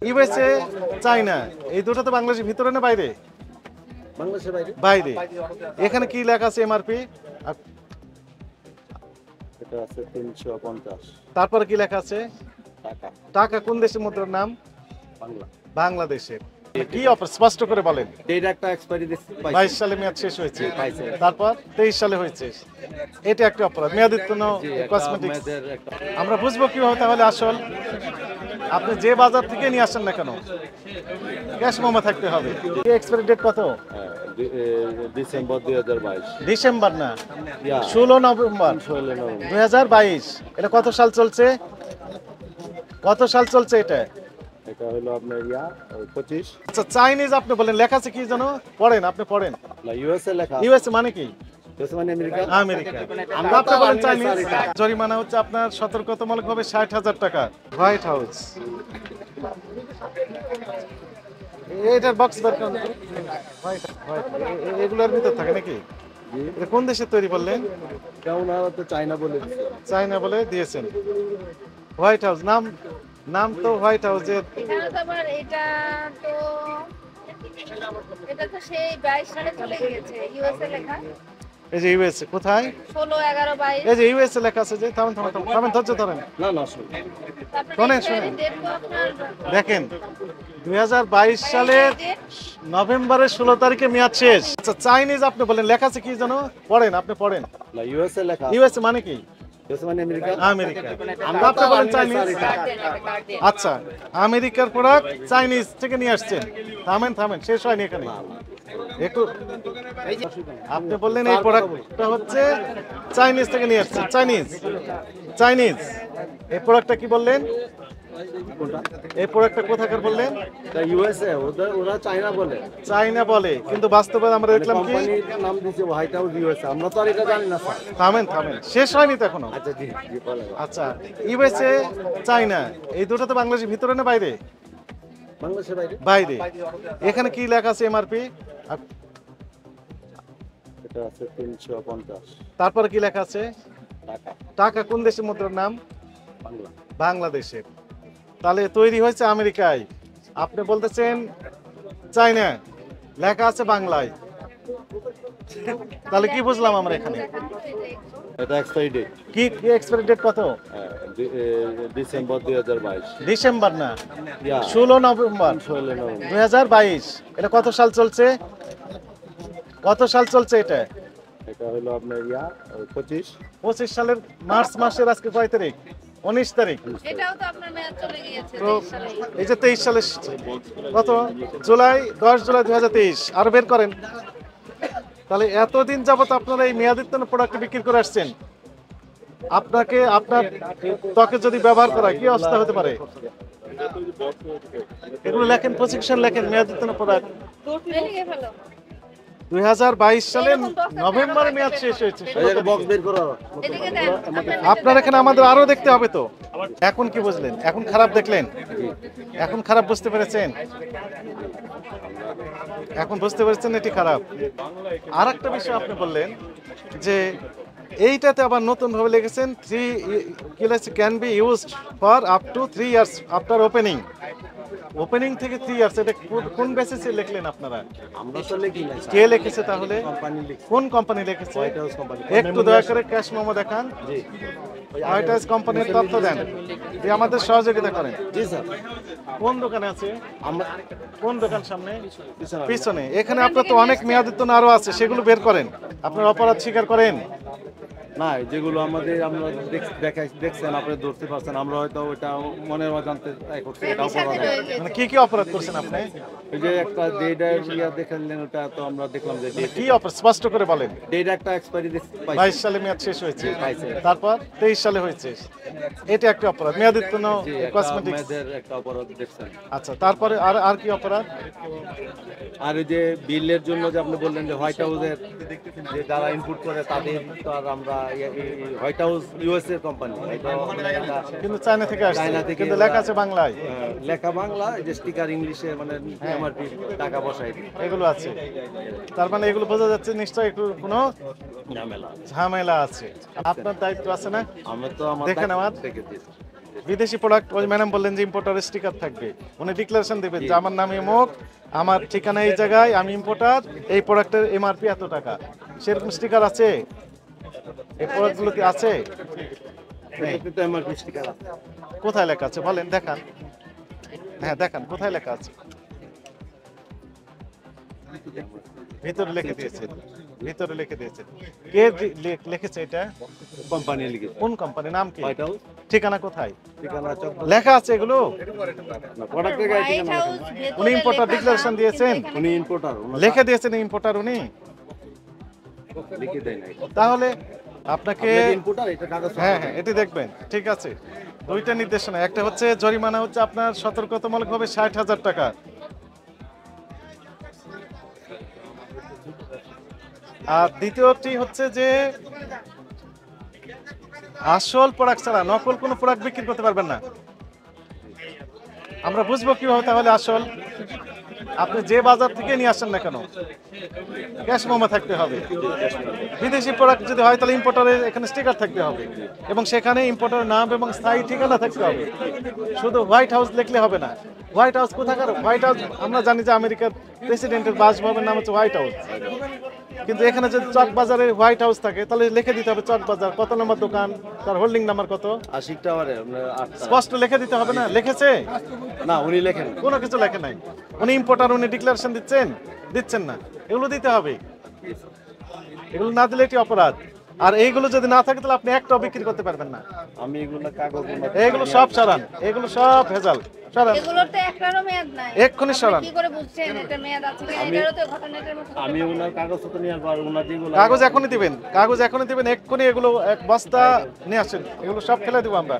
USA, China, এই দুটো তো বাংলাদেশের ভিতরে না বাইরে? বাংলাদেশের বাইরে। বাইরে। এখানে কি লেখা আছে এমআরপি? এটা আছে 350 তারপরে কি লেখা আছে? টাকা। টাকা কোন দেশের মুদ্রার নাম? বাংলা। বাংলাদেশের। কি অফার স্পষ্ট করে বলেন। ডেট একটা এক্সপায়ারি দিস 22 সালে মেয়াদ শেষ হয়েছে, পাইছে। তারপর 23 সালে হয়েছে। এটা একটা অপরাধ, মেয়াদোত্তীর্ণ কসমেটিক্স। মেয়েদের একটা আমরা বুঝবো কিভাবে তাহলে আসল? আপনি যে বাজার থেকে নিয়ে আসেন না কেন, ক্যাশ মোমো থাকতে হবে। এক্সপায়ারি ডেট কত? ডিসেম্বর 2022। ডিসেম্বর না, ইয়া 16 নভেম্বর 2022। এটা কত সাল চলছে? কত সাল চলছে এটা? এটা হলো আপনার 25। আচ্ছা, চাইনিজ আপনি বলেন, লেখা আছে কি জানো? পড়েন, আপনি পড়েন। না ইউএসএ লেখা। ইউএসএ মানে কি? ইউএসএ মানে আমেরিকা। আমেরিকা। আপনি বলেন চাইনিজ। জরিমানা হচ্ছে আপনার সতর্কতামূলকভাবে 60,000 টাকা। White house. এটার বক্স বের করুন। এগুলোর ভিতর থাকে নাকি? এটা কোন দেশে তৈরি বললেন? কেমন আর তো চায়না বলে দিচ্ছে। চায়না বলে দিয়েছেন। হোয়াইট হাউস নাম, নাম তো হোয়াইট হাউসের। এখানে তো আবার এটা তো সেই 22 সালে চলে গিয়েছে ইউএসএ লেখা। এই যে ইউএসএ কোথায়? 16, 11, 22। এই যে ইউএসএ লেখা আছে যে, থামেন থামেন থামেন, থামেন, ধৈর্য ধরেন। না না শুনুন। শোনেন, শোনেন। দেখেন 2022 সালের নভেম্বরের 16 তারিখে মেয়াদ শেষ। আচ্ছা, চাইনিজ আপনি বলেন, লেখা আছে কি জানো? পড়েন, আপনি পড়েন। না ইউএসএ লেখা। ইউএসএ মানে কি? ইউএসএ মানে আমেরিকা। আমেরিকা। আপনি বলেন চাইনিজ। আচ্ছা, আমেরিকার প্রোডাক্ট চাইনিজ থেকে নিয়ে আসছেন। থামেন থামেন, শেষ হয়নি এখানে একটু। আপনি বললেন এই প্রোডাক্টটা হচ্ছে চাইনিজ থেকে নিয়ে আসছেন। Chinese, Chinese. এই প্রোডাক্টটা কি বললেন? এই প্রোডাক্টটা কোথাকার বললেন? এটা ইউএসএ, ওরা চায়না বলে। চাইনা বলে, কিন্তু বাস্তবে আমরা দেখলাম কি? কোম্পানির নাম দিয়েছে হোয়াইট হাউস ইউএসএ। আমরা তো আর এটা জানি না স্যার। থামেন থামেন, শেষ হয়নি তো এখনো। আচ্ছা জি জি বলেন। আচ্ছা, ইউএসএ, চায়না, এই দুটো তো বাংলাদেশের ভিতরে না বাইরে? বাংলাদেশের বাইরে। বাইরে। এখানে কি লেখা আছে এমআরপি? এটা আছে 350 তারপরে কি লেখা আছে? টাকা। টাকা কোন দেশের মুদ্রার নাম? বাংলা। বাংলাদেশের। তাহলে তৈরি হয়েছে আমেরিকায়, আপনি বলতেছেন চায়না, লেখা আছে বাংলায়। তাহলে কি বুঝলাম আমরা এখানে? এটা এক্সপায়ারি ডেট কি এক্সপায়ারি ডেট কত? ডিসেম্বর 2022। ডিসেম্বর না, ইয়া 16 নভেম্বর 2022। এটা কত সাল চলছে? কত সাল চলছে এটা? এটা হলো আপনার 25। 25 সালের মার্চ মাসের আজকে কয় তারিখ? 19 তারিখ। এটাও তো আপনার মেয়াদ চলে গিয়েছে তো 23 সালে। এই যে 23 সালে কত? জুলাই, 10 জুলাই 2023। আরো বের করেন। তাহলে এতদিন যাবত আপনারা এই মেয়াদোত্তীর্ণ প্রোডাক্ট বিক্রি করে আসছেন। আপনাকে আপনার ত্বকে যদি ব্যবহার করা, কি অবস্থা হতে পারে? এগুলো লেখেন, প্রসিকিউশন লেখেন, মেয়াদোত্তীর্ণ প্রোডাক্ট। লিখে ফেলো। 2022 সালের নভেম্বরে মেয়াদ শেষ হয়েছে। এটা বক্স বের করো। এদিকে দেন। আপনার এখানে আমাদের আরো দেখতে হবে তো। এখন কি বুঝলেন? এখন খারাপ দেখলেন? এখন খারাপ বুঝতে পেরেছেন? এখন বুঝতে পেরেছেন এটি খারাপ। আর একটা বিষয় আপনি বললেন যে এইটাতে আবার নতুন ভাবে লিখেছেন can be used for up to 3 years after opening. Opening থেকে 3 ইয়ার্স, এটা কোন বেসিসে লিখলেন আপনারা? আমরা তো লিখি না। কে লিখেছে তাহলে? কোম্পানি লিখছে। কোন কোম্পানি লিখেছে? White house company. একটু দয়া করে ক্যাশ মেমো দেখান। জি হোয়াইট হাউস কোম্পানির তথ্য দেন, যে আমাদের সহযোগিতা করেন। জি স্যার। কোন দোকানে আছে? আমরা কোন দোকান সামনে? পিছনে। পিছনে। এখানে আপনার তো অনেক মেয়াদোত্তীর্ণ আরো আছে, সেগুলো বের করেন। আপনার অপরাধ স্বীকার করেন। না যেগুলো আমাদের আমরা দেখছেন, আপনি ধরতে পারছেন, আমরা হয়তো ওটা মনের মধ্যে জানতে ট্রাই করছি। এটা অপরাধ না। মানে কি কি অপরাধ করছেন আপনি? এই যে একটা ডেট দেখালেন, ওটা তো আমরা দেখলাম যে কি অপরাধ স্পষ্ট করে বলেন। ডেট একটা এক্সপায়ারি দিস 22 সালে মেয়াদ শেষ হয়েছে, পাইছে। তারপর 23 সালে হয়েছে। এটা একটা অপরাধ, মেয়াদোত্তীর্ণ কসমেটিক্স। মেয়েদের একটা অপরাধ দেখছেন। আচ্ছা, তারপরে আর আর কি অপরাধ? আর এই যে বিলের জন্য যে আপনি বললেন যে হোয়াইট হাউসের যে যারা ইনপুট করে তাদের তো আর আমরা হোয়াইট হাউস ইউএসএ কোম্পানি, কিন্তু চায়না থেকে আসছে, চায়না থেকে কিন্তু লেখা আছে বাংলায়। লেখা বাংলা, যে স্টিকার ইংলিশে, মানে এমআরপি টাকা বসাই দিই। এগুলো আছে। তার মানে এগুলো বোঝা যাচ্ছে নিশ্চয়ই একটু কোনো ঝামেলা। ঝামেলা আছে। আপনার দায়িত্ব আছে না? আমরা তো আমার দেখেন আমার। দেখে দিয়েছি। বিদেশি প্রোডাক্ট ওই ম্যাডাম বললেন যে ইম্পোর্টার স্টিকার থাকবে, উনি ডিক্লারেশন দেবেন যে আমার নাম এমক, আমার ঠিকানা এই জায়গায়, আমি ইম্পোর্টার, এই প্রোডাক্টের এমআরপি এত টাকা। সেরকম স্টিকার আছে এই প্রোডাক্টগুলোতে আছে? নেই। এটাতে তো আমার স্টিকার আছে। কোথায় লেখা আছে বলেন, দেখান। হ্যাঁ দেখান, কোথায় লেখা আছে? ভিতরে লিখে দিয়েছেন, ভিতরে লিখে দিয়েছেন। কে লিখেছে এটা? কোম্পানি লিখেছে। কোন কোম্পানি, নাম কি, হোয়াইট হাউস, ঠিকানা কোথায় ঠিকানা চক লেখা আছে এগুলো? প্রোডাক্টের গায়ে হোয়াইট ঠিকানা হাউস লেখা নেই। ভেতরে উনি importer লেখা declaration নাম, দিয়েছেন? কিন্তু এখানে উনি ইম্পোর্টার, লিখে দিয়েছেন ইম্পোর্টার উনি? লিখে দেয় নাই। তাহলে আপনাকে ইম্পোর্টার এটা কাগজ। হ্যাঁ হ্যাঁ এটি দেখবেন, ঠিক আছে। দুইটা নির্দেশনা, একটা হচ্ছে জরিমানা হচ্ছে আপনার সতর্কতামূলকভাবে 60,000 টাকা, আর দ্বিতীয়টি হচ্ছে যে আসল প্রোডাক্ট ছাড়া নকল কোনো প্রোডাক্ট বিক্রি করতে পারবেন না। আমরা বুঝবো কিভাবে তাহলে আসল? আপনি যে বাজার থেকে নিয়ে আসেন না কেন, ক্যাশ মেমো থাকতে হবে। বিদেশি প্রোডাক্ট যদি হয় তাহলে ইম্পোর্টারের এখানে স্টিকার থাকতে হবে এবং সেখানে ইম্পোর্টারের নাম এবং স্থায়ী ঠিকানা থাকতে হবে। শুধু হোয়াইট হাউস লিখলে হবে না। হোয়াইট হাউস কোথাকার? হোয়াইট হাউস আমরা জানি যে আমেরিকার প্রেসিডেন্টের বাসভবনের নাম হচ্ছে হোয়াইট হাউস, কিন্তু এখানে যদি চক বাজারে হোয়াইট হাউস থাকে তাহলে লিখে দিতে হবে চক বাজার, কত নম্বর দোকান, তার হোল্ডিং নাম্বার কত, 80 টাওয়ারে আমরা 8টা। স্পষ্ট লিখে দিতে হবে না? লিখেছে? না উনি লেখেন। কোনো কিছু লেখে নাই। উনি ইম্পোর্টার, উনি ডিক্লারেশন দিচ্ছেন না, এগুলো দিতে হবে। এগুলো না দিলে এটি অপরাধ। আর এইগুলো যদি না থাকে তাহলে আপনি একটাও বিক্রি করতে পারবেন না। আমি এগুলো কাগজ এগুলো সব সরান, এগুলো সব ভেজাল সরান, এগুলোর তো একটারও মেয়াদ নাই। এক্ষুনি আপনি সরান। কি করে বুঝছেন এটা মেয়াদ আছে কিনা? এটারও তো ঘটনাটার মতো। আমি ওনার কাগজ তো নিয়ে আসবো, আর ওনার যেগুলো কাগজ এখনই দিবেন, কাগজ এখনই দিবেন, এক্ষুনি এগুলো এক বস্তা নিয়ে আসেন, এগুলো সব ফেলে দিব আমরা।